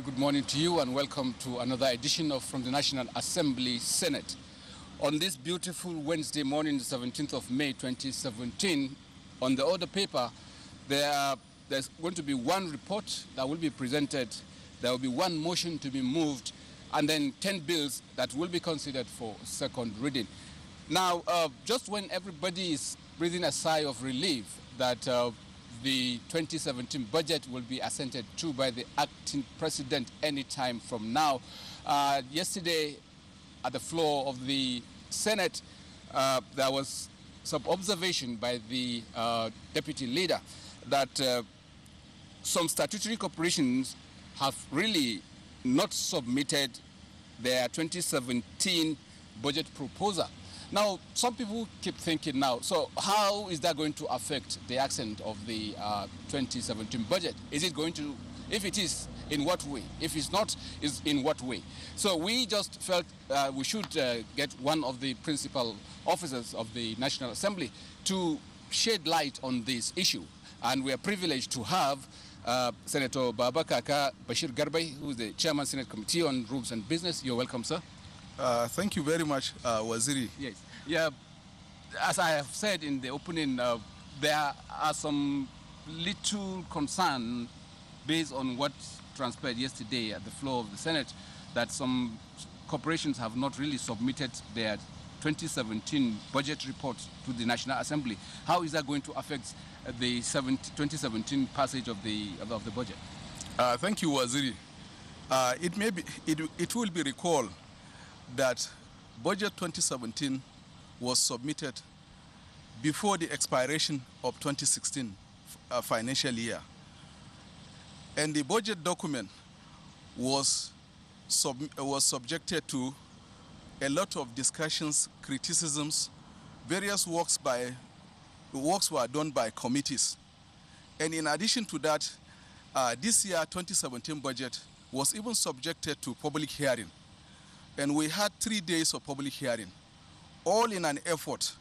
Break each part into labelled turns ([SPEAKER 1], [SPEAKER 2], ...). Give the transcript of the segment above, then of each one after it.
[SPEAKER 1] good morning to you and welcome to another edition of From the National Assembly Senate. On this beautiful Wednesday morning, the 17th of May 2017, on the order paper, there's going to be one report that will be presented, there will be one motion to be moved, and then 10 bills that will be considered for second reading. Now, just when everybody is breathing a sigh of relief that the 2017 budget will be assented to by the acting president anytime from now. Yesterday, at the floor of the Senate, there was some observation by the deputy leader that some statutory corporations have really not submitted their 2017 budget proposal. Now, some people keep thinking now, so how is that going to affect the accent of the 2017 budget? Is it going to, if it is, in what way? If it's not, is in what way? So we just felt we should get one of the principal officers of the National Assembly to shed light on this issue. And we are privileged to have Senator Babakaka Bashir Garbay, who is the Chairman Senate Committee on Rules and Business. You're welcome, sir.
[SPEAKER 2] Thank you very much, Waziri.
[SPEAKER 1] Yes. Yeah. As I have said in the opening, there are some little concern based on what transpired yesterday at the floor of the Senate that some corporations have not really submitted their 2017 budget report to the National Assembly. How is that going to affect the 2017 passage of the budget?
[SPEAKER 2] Thank you, Waziri. It will be recalled that budget 2017 was submitted before the expiration of 2016 financial year. And the budget document was subjected to a lot of discussions, criticisms. Various works were done by committees. And in addition to that, this year 2017 budget was even subjected to public hearing. And we had 3 days of public hearing, all in an effort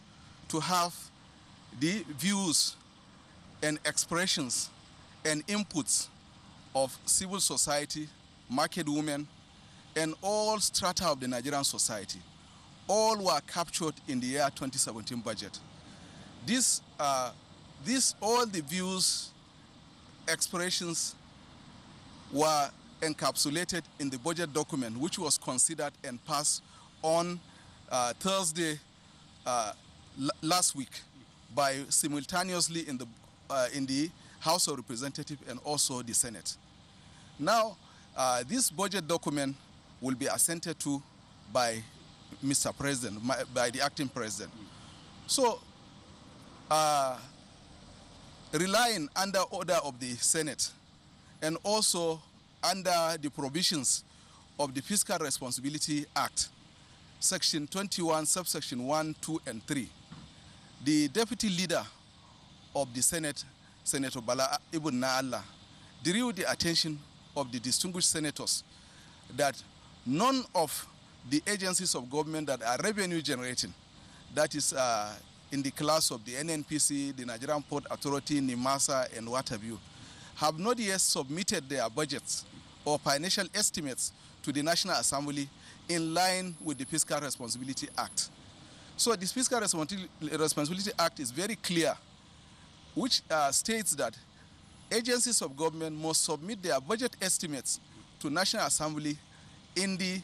[SPEAKER 2] to have the views and expressions and inputs of civil society, market women, and all strata of the Nigerian society. All were captured in the year 2017 budget. All the views, expressions were encapsulated in the budget document, which was considered and passed on Thursday last week simultaneously in the House of Representatives and also the Senate. Now, this budget document will be assented to by Mr. President, by the acting president. So, relying under order of the Senate and also under the provisions of the Fiscal Responsibility Act, Section 21, subsection 1, 2, and 3, the deputy leader of the Senate, Senator Bala Ibn Na'Allah, drew the attention of the distinguished senators that none of the agencies of government that are revenue generating, that is in the class of the NNPC, the Nigerian Port Authority, NIMASA, and what have you, have not yet submitted their budgets or financial estimates to the National Assembly in line with the Fiscal Responsibility Act. So this Fiscal Responsibility Act is very clear, which states that agencies of government must submit their budget estimates to National Assembly in the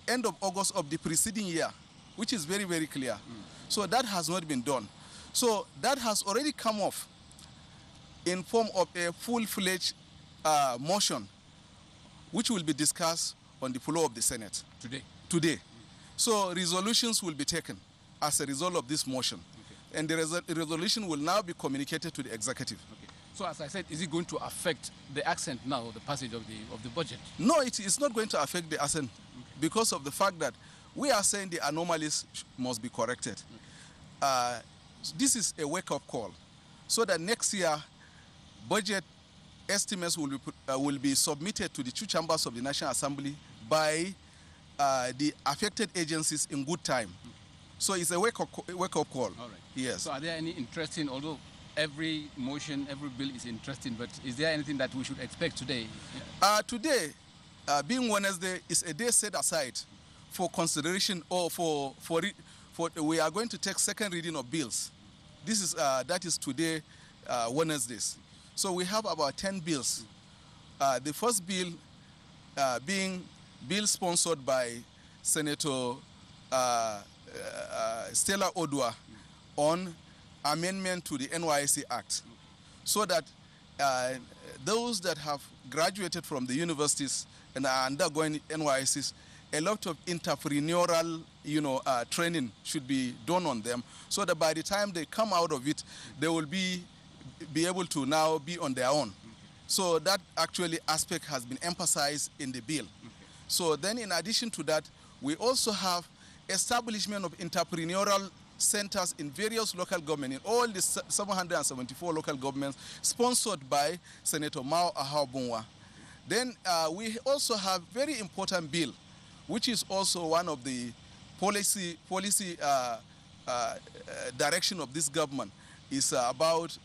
[SPEAKER 2] end of August of the preceding year, which is very, very clear. So that has not been done. So that has already come off in form of a full-fledged motion, which will be discussed on the floor of the Senate today. So resolutions will be taken as a result of this motion. Okay. And the resolution will now be communicated to the executive.
[SPEAKER 1] Okay. So as I said, is it going to affect the accent now, the passage of the budget?
[SPEAKER 2] No, it is not going to affect the accent because of the fact that we are saying the anomalies must be corrected. Okay. This is a wake-up call so that next year budget estimates will be submitted to the two chambers of the National Assembly by the affected agencies in good time. So it's a wake-up call.
[SPEAKER 1] All right.
[SPEAKER 2] Yes.
[SPEAKER 1] So are there any interesting, although every motion, every bill is interesting, but is there anything that we should expect today?
[SPEAKER 2] Today, being Wednesday, is a day set aside for consideration or we are going to take second reading of bills. This is that is today, Wednesdays. So we have about 10 bills. The first bill being bill sponsored by Senator Stella Odua on amendment to the NYSC Act, so that those that have graduated from the universities and are undergoing NYSCs, a lot of entrepreneurial, training should be done on them, so that by the time they come out of it, they will be able to now be on their own. So that actually aspect has been emphasized in the bill. So then, in addition to that, we also have establishment of entrepreneurial centers in various local governments, in all the 774 local governments, sponsored by Senator Mao Ahabunwa. Then we also have very important bill, which is also one of the policy direction of this government, is about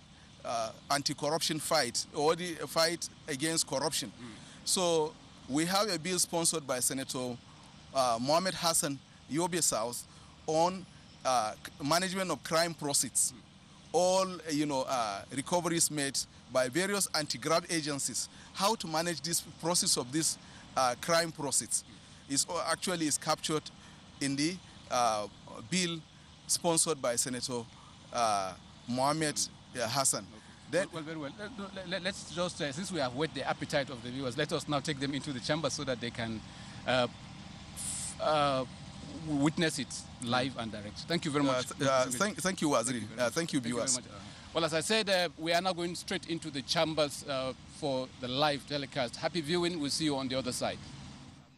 [SPEAKER 2] anti-corruption fight, or the fight against corruption. So we have a bill sponsored by Senator Mohammed Hassan, Yobe South, on management of crime proceeds. All recoveries made by various anti-graft agencies, how to manage this process of this crime proceeds is captured in the bill sponsored by Senator Mohammed Hassan.
[SPEAKER 1] Then, well, very well. Let's just, since we have whet the appetite of the viewers, let us now take them into the chamber so that they can witness it live and direct. Thank you very much.
[SPEAKER 2] Thank you, Waziri. Thank you, viewers.
[SPEAKER 1] Well, as I said, we are now going straight into the chambers for the live telecast. Happy viewing. We'll see you on the other side.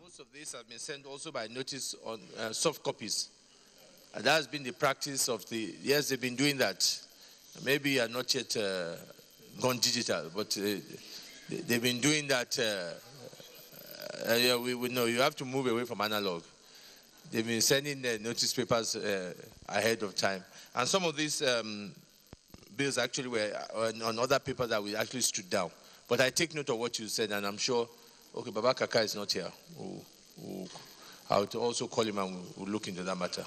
[SPEAKER 3] Most of this has been sent also by notice on soft copies. And that has been the practice of the, yes, they've been doing that. Maybe are not yet gone digital, but they've been doing that. We know you have to move away from analog. They've been sending the notice papers ahead of time. And some of these bills actually were on other papers that we actually stood down. But I take note of what you said, and I'm sure, okay, Baba Kaka is not here. I'll also call him and we'll look into that matter.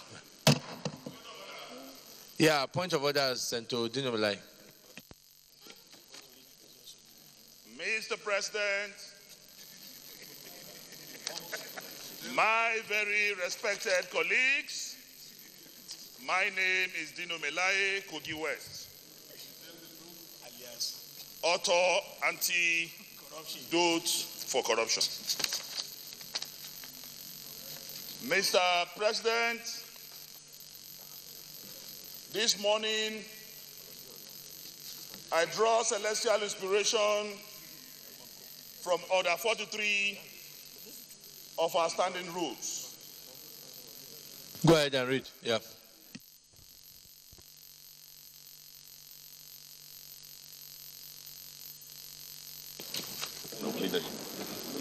[SPEAKER 3] Yeah, point of order, Senator Dino Melaye.
[SPEAKER 4] Mr. President, my very respected colleagues, my name is Dino Melaye, Kogi West, author anti-dote for corruption. Mr. President, this morning, I draw celestial inspiration from Order 43 of our standing rules.
[SPEAKER 3] Go ahead and read. Yeah.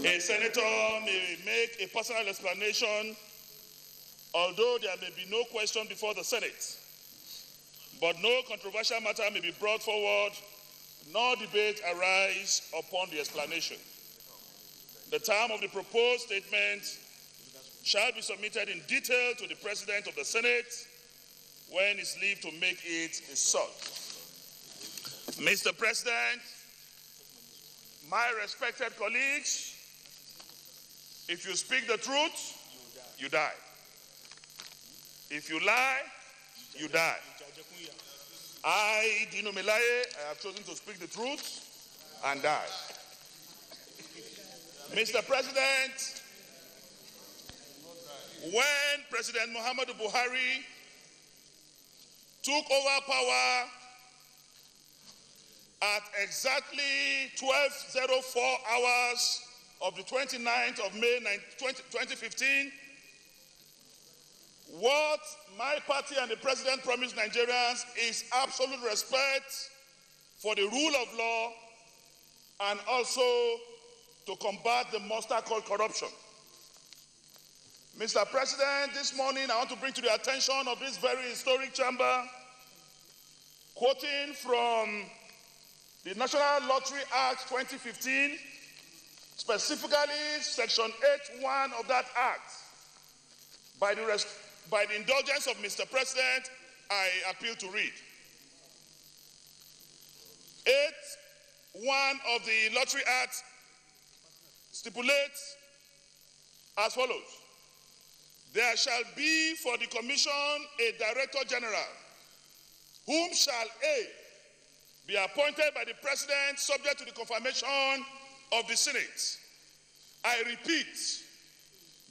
[SPEAKER 4] A senator may make a personal explanation, although there may be no question before the Senate. But no controversial matter may be brought forward, nor debate arise upon the explanation. The term of the proposed statement shall be submitted in detail to the President of the Senate when his leave to make it is sought. Mr. President, my respected colleagues, if you speak the truth, you die. If you lie, you die. I, Dino Melaye, I have chosen to speak the truth and die. Mr. President, when President Muhammadu Buhari took over power at exactly 12:04 hours of the 29th of May 2015, what my party and the President promised Nigerians is absolute respect for the rule of law and also to combat the monster called corruption. Mr. President, this morning I want to bring to the attention of this very historic chamber quoting from the National Lottery Act 2015, specifically Section 8(1) of that Act. By the indulgence of Mr. President, I appeal to read. 8(1) of the Lottery Act stipulates as follows. There shall be for the Commission a Director General, whom shall A, be appointed by the President subject to the confirmation of the Senate. I repeat,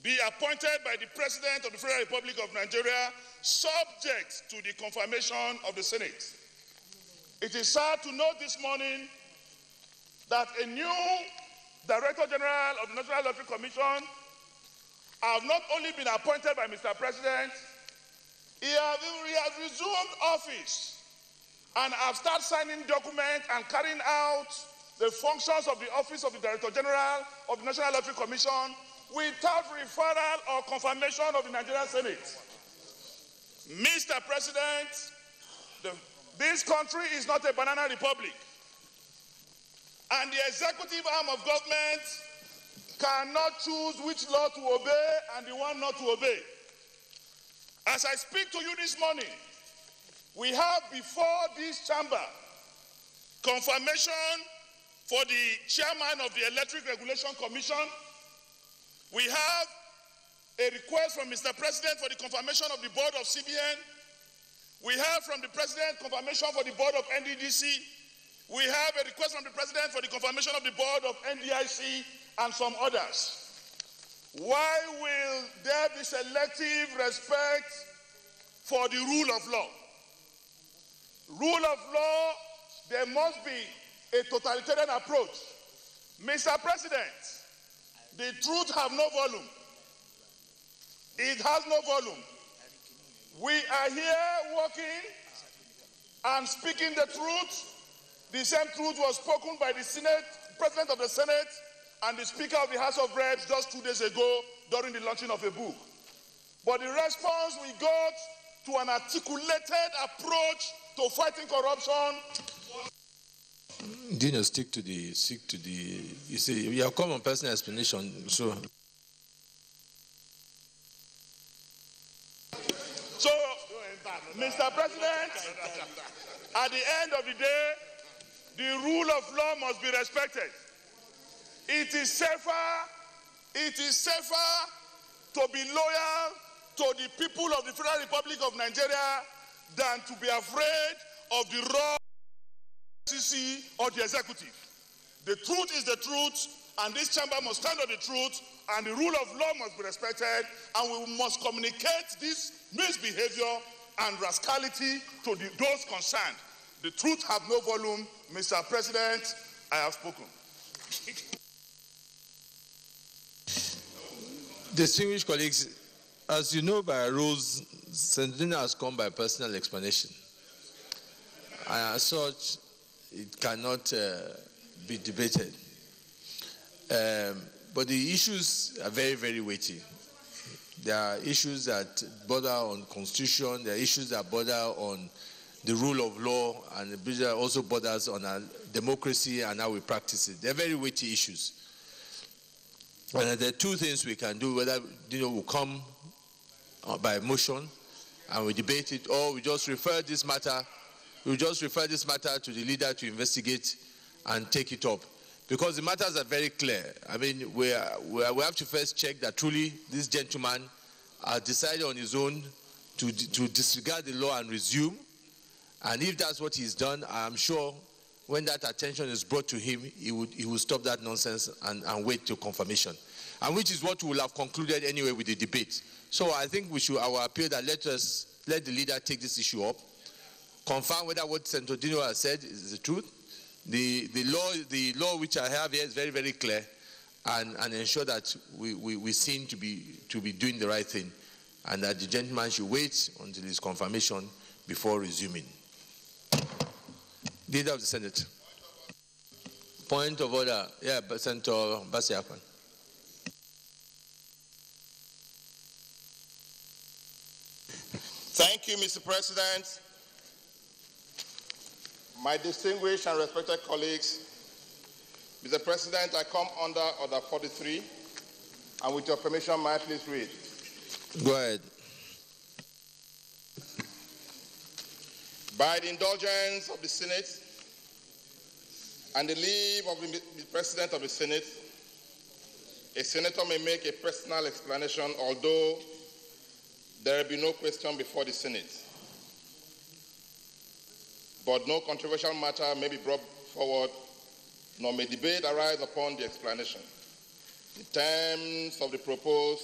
[SPEAKER 4] be appointed by the President of the Federal Republic of Nigeria subject to the confirmation of the Senate. It is sad to note this morning that a new Director General of the National Lottery Commission have not only been appointed by Mr. President, he has resumed office and have started signing documents and carrying out the functions of the office of the Director General of the National Lottery Commission without referral or confirmation of the Nigerian Senate. Mr. President, this country is not a banana republic, and the executive arm of government cannot choose which law to obey and the one not to obey. As I speak to you this morning, we have before this chamber confirmation for the chairman of the Electric Regulation Commission. We have a request from Mr. President for the confirmation of the board of CBN. We have from the President confirmation for the board of NDDC. We have a request from the President for the confirmation of the board of NDIC and some others. Why will there be selective respect for the rule of law? Rule of law, there must be a totalitarian approach. Mr. President, the truth have no volume. It has no volume. We are here working and speaking the truth. The same truth was spoken by the Senate, President of the Senate, and the Speaker of the House of Reps just 2 days ago during the launching of a book. But the response we got to an articulated approach to fighting corruption.
[SPEAKER 3] Dino, stick to the, you see, you have come on personal explanation, so.
[SPEAKER 4] So, Mr. President, at the end of the day, the rule of law must be respected. It is safer to be loyal to the people of the Federal Republic of Nigeria than to be afraid of the raw FCC or the executive. The truth is the truth, and this chamber must stand on the truth, and the rule of law must be respected, and we must communicate this misbehavior and rascality to those concerned. The truth have no volume. Mr. President, I have spoken.
[SPEAKER 3] Distinguished colleagues, as you know by rules, Senator Dino has come by personal explanation. And as such, it cannot be debated. But the issues are very, very weighty. There are issues that border on constitution, there are issues that border on the rule of law, and it also borders on our democracy and how we practice it. They're very weighty issues. And there are two things we can do, whether Dino will come by motion and we debate it, or we just refer this matter to the leader to investigate and take it up. Because the matters are very clear. I mean, we have to first check that truly this gentleman has decided on his own to disregard the law and resume. And if that's what he's done, I'm sure when that attention is brought to him, he will stop that nonsense and wait till confirmation. And which is what we will have concluded anyway with the debate. So I think we should, our appeal that let the leader take this issue up, confirm whether what Senator Dino has said is the truth. The law which I have here is very, very clear, and ensure that we seem to be doing the right thing, and that the gentleman should wait until his confirmation before resuming. Leader of the Senate. Point of order. Yeah, Senator Basiakwan.
[SPEAKER 5] Thank you, Mr. President. My distinguished and respected colleagues, Mr. President, I come under Order 43, and with your permission, may I please read?
[SPEAKER 3] Go ahead.
[SPEAKER 5] By the indulgence of the Senate and the leave of the President of the Senate, a senator may make a personal explanation, although there will be no question before the Senate. But no controversial matter may be brought forward, nor may debate arise upon the explanation. The terms of the proposed